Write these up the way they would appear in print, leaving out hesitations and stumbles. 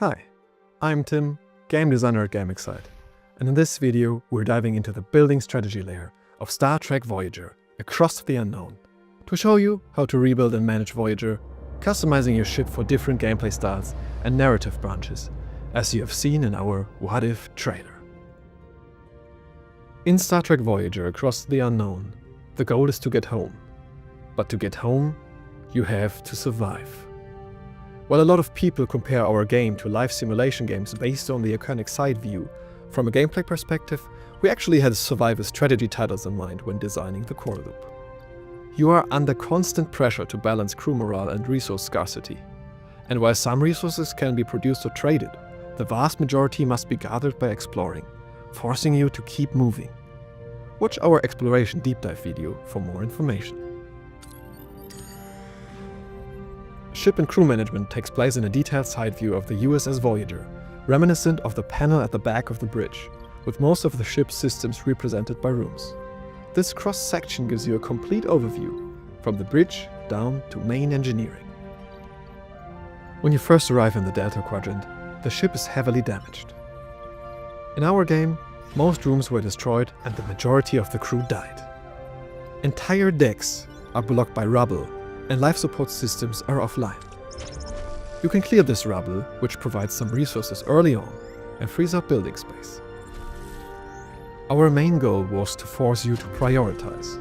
Hi, I'm Tim, game designer at GameXcite, and in this video we're diving into the building strategy layer of Star Trek Voyager, Across the Unknown, to show you how to rebuild and manage Voyager, customizing your ship for different gameplay styles and narrative branches, as you have seen in our What If trailer. In Star Trek Voyager, Across the Unknown, the goal is to get home. But to get home, you have to survive. While a lot of people compare our game to live simulation games based on the iconic side view, from a gameplay perspective, we actually had survival strategy titles in mind when designing the core loop. You are under constant pressure to balance crew morale and resource scarcity. And while some resources can be produced or traded, the vast majority must be gathered by exploring, forcing you to keep moving. Watch our exploration deep dive video for more information. Ship and crew management takes place in a detailed side view of the USS Voyager, reminiscent of the panel at the back of the bridge, with most of the ship's systems represented by rooms. This cross-section gives you a complete overview, from the bridge down to main engineering. When you first arrive in the Delta Quadrant, the ship is heavily damaged. In our game, most rooms were destroyed and the majority of the crew died. Entire decks are blocked by rubble, and life support systems are offline. You can clear this rubble, which provides some resources early on and frees up building space. Our main goal was to force you to prioritize.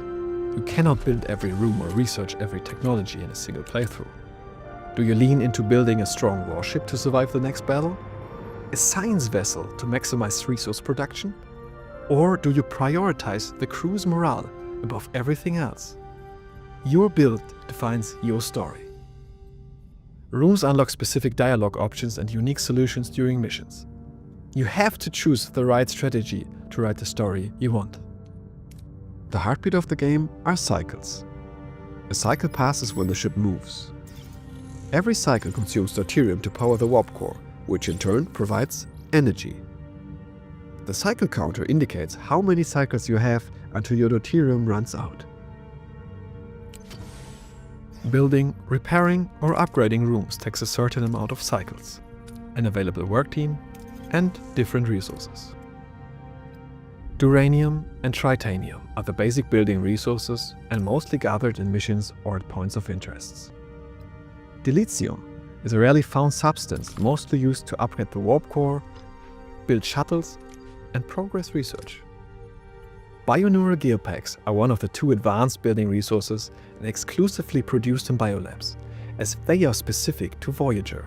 You cannot build every room or research every technology in a single playthrough. Do you lean into building a strong warship to survive the next battle? A science vessel to maximize resource production? Or do you prioritize the crew's morale above everything else? Your build defines your story. Rooms unlock specific dialogue options and unique solutions during missions. You have to choose the right strategy to write the story you want. The heartbeat of the game are cycles. A cycle passes when the ship moves. Every cycle consumes deuterium to power the warp core, which in turn provides energy. The cycle counter indicates how many cycles you have until your deuterium runs out. Building, repairing, or upgrading rooms takes a certain amount of cycles, an available work team, and different resources. Duranium and tritanium are the basic building resources and mostly gathered in missions or at points of interest. Dilithium is a rarely found substance mostly used to upgrade the warp core, build shuttles, and progress research. Bioneural geopacks are one of the two advanced building resources and exclusively produced in biolabs, as they are specific to Voyager.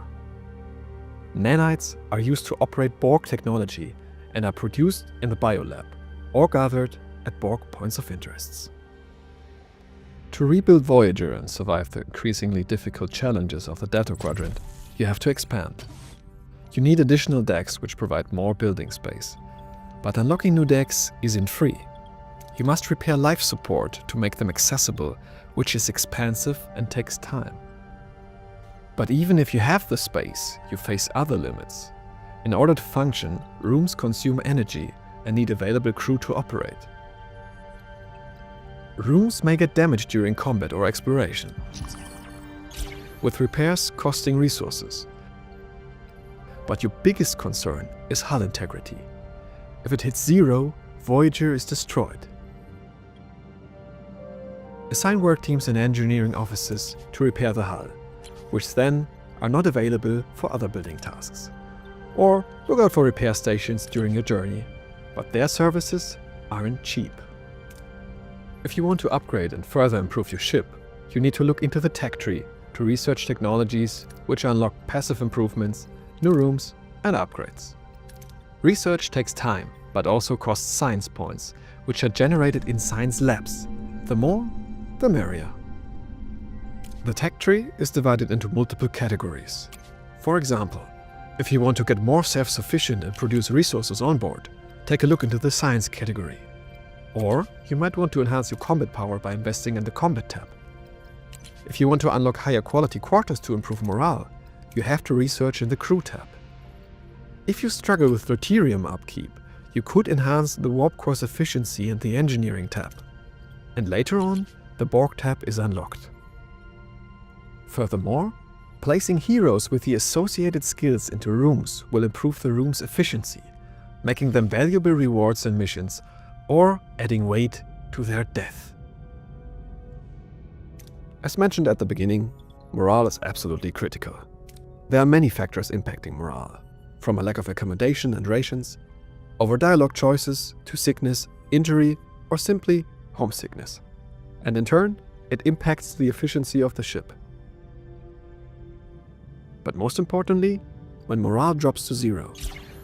Nanites are used to operate Borg technology and are produced in the biolab or gathered at Borg points of interests. To rebuild Voyager and survive the increasingly difficult challenges of the Delta Quadrant, you have to expand. You need additional decks which provide more building space, but unlocking new decks isn't free. You must repair life support to make them accessible, which is expensive and takes time. But even if you have the space, you face other limits. In order to function, rooms consume energy and need available crew to operate. Rooms may get damaged during combat or exploration, with repairs costing resources. But your biggest concern is hull integrity. If it hits zero, Voyager is destroyed. Assign work teams and engineering offices to repair the hull, which then are not available for other building tasks. Or look out for repair stations during your journey, but their services aren't cheap. If you want to upgrade and further improve your ship, you need to look into the tech tree to research technologies which unlock passive improvements, new rooms, and upgrades. Research takes time, but also costs science points, which are generated in science labs. The more, the merrier. The tech tree is divided into multiple categories. For example, if you want to get more self-sufficient and produce resources on board, take a look into the science category. Or you might want to enhance your combat power by investing in the combat tab. If you want to unlock higher quality quarters to improve morale, you have to research in the crew tab. If you struggle with deuterium upkeep, you could enhance the warp core's efficiency in the engineering tab. And later on, the Borg tab is unlocked. Furthermore, Placing heroes with the associated skills into rooms will improve the room's efficiency, making them valuable rewards and missions, or adding weight to their death. As mentioned at the beginning, morale is absolutely critical. There are many factors impacting morale, from a lack of accommodation and rations, over dialogue choices, to sickness, injury, or simply homesickness. And in turn, it impacts the efficiency of the ship. But most importantly, when morale drops to zero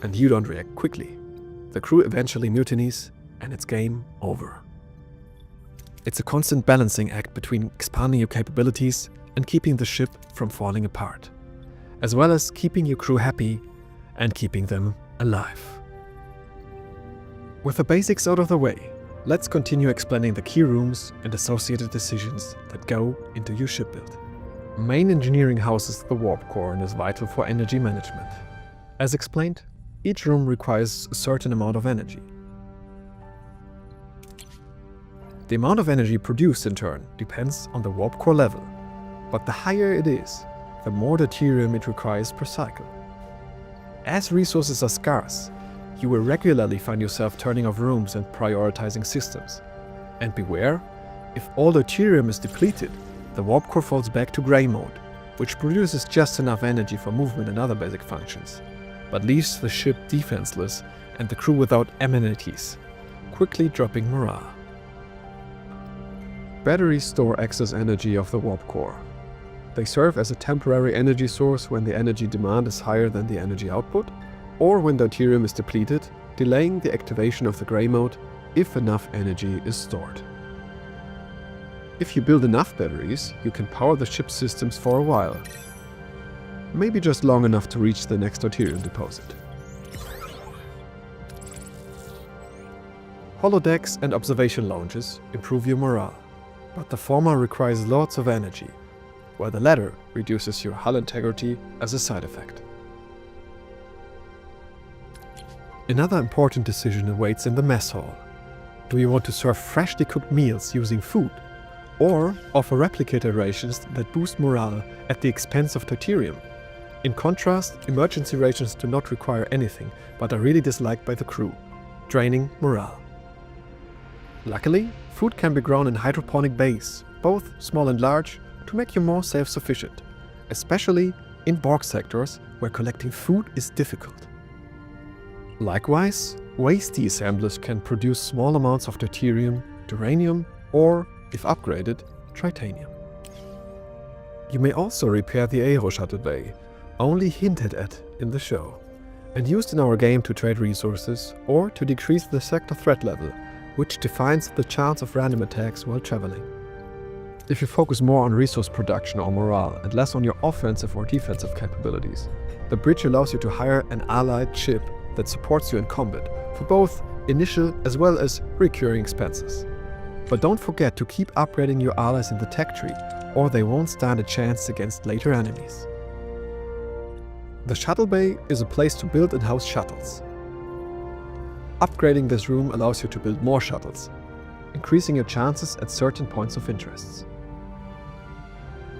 and you don't react quickly, the crew eventually mutinies and it's game over. It's a constant balancing act between expanding your capabilities and keeping the ship from falling apart, as well as keeping your crew happy and keeping them alive. With the basics out of the way, let's continue explaining the key rooms and associated decisions that go into your ship build. Main engineering houses the warp core and is vital for energy management. As explained, each room requires a certain amount of energy. The amount of energy produced in turn depends on the warp core level, but the higher it is, the more deuterium it requires per cycle. As resources are scarce, you will regularly find yourself turning off rooms and prioritizing systems. And beware, if all deuterium is depleted, the warp core falls back to grey mode, which produces just enough energy for movement and other basic functions, but leaves the ship defenseless and the crew without amenities, quickly dropping morale. Batteries store excess energy of the warp core. They serve as a temporary energy source when the energy demand is higher than the energy output, or when deuterium is depleted, delaying the activation of the grey mode if enough energy is stored. If you build enough batteries, you can power the ship's systems for a while. Maybe just long enough to reach the next deuterium deposit. Holodecks and observation lounges improve your morale, but the former requires lots of energy, while the latter reduces your hull integrity as a side effect. Another important decision awaits in the mess hall. Do you want to serve freshly cooked meals using food, or offer replicator rations that boost morale at the expense of deuterium? In contrast, emergency rations do not require anything, but are really disliked by the crew, draining morale. Luckily, food can be grown in hydroponic bays, both small and large, to make you more self-sufficient, especially in Borg sectors where collecting food is difficult. Likewise, waste assemblers can produce small amounts of deuterium, duranium, or, if upgraded, tritanium. You may also repair the Aero Shuttle Bay, only hinted at in the show, and used in our game to trade resources or to decrease the sector threat level, which defines the chance of random attacks while traveling. If you focus more on resource production or morale and less on your offensive or defensive capabilities, the bridge allows you to hire an allied ship that supports you in combat for both initial as well as recurring expenses. But don't forget to keep upgrading your allies in the tech tree, or they won't stand a chance against later enemies. The shuttle bay is a place to build and house shuttles. Upgrading this room allows you to build more shuttles, increasing your chances at certain points of interest.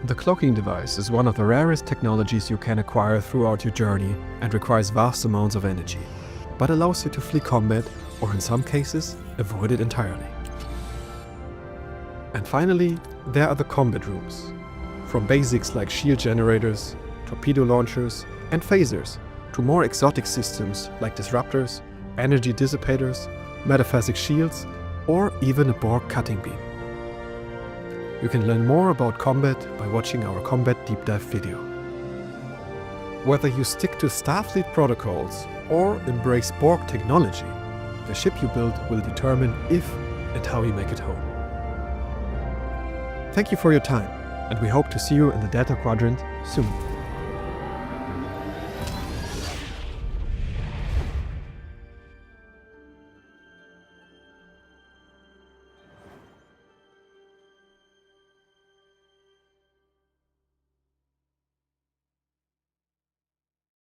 The cloaking device is one of the rarest technologies you can acquire throughout your journey and requires vast amounts of energy, but allows you to flee combat or in some cases avoid it entirely. And finally, there are the combat rooms. From basics like shield generators, torpedo launchers and phasers to more exotic systems like disruptors, energy dissipators, metaphasic shields, or even a Borg cutting beam. You can learn more about combat by watching our combat deep dive video. Whether you stick to Starfleet protocols or embrace Borg technology, the ship you build will determine if and how you make it home. Thank you for your time, and we hope to see you in the Delta Quadrant soon.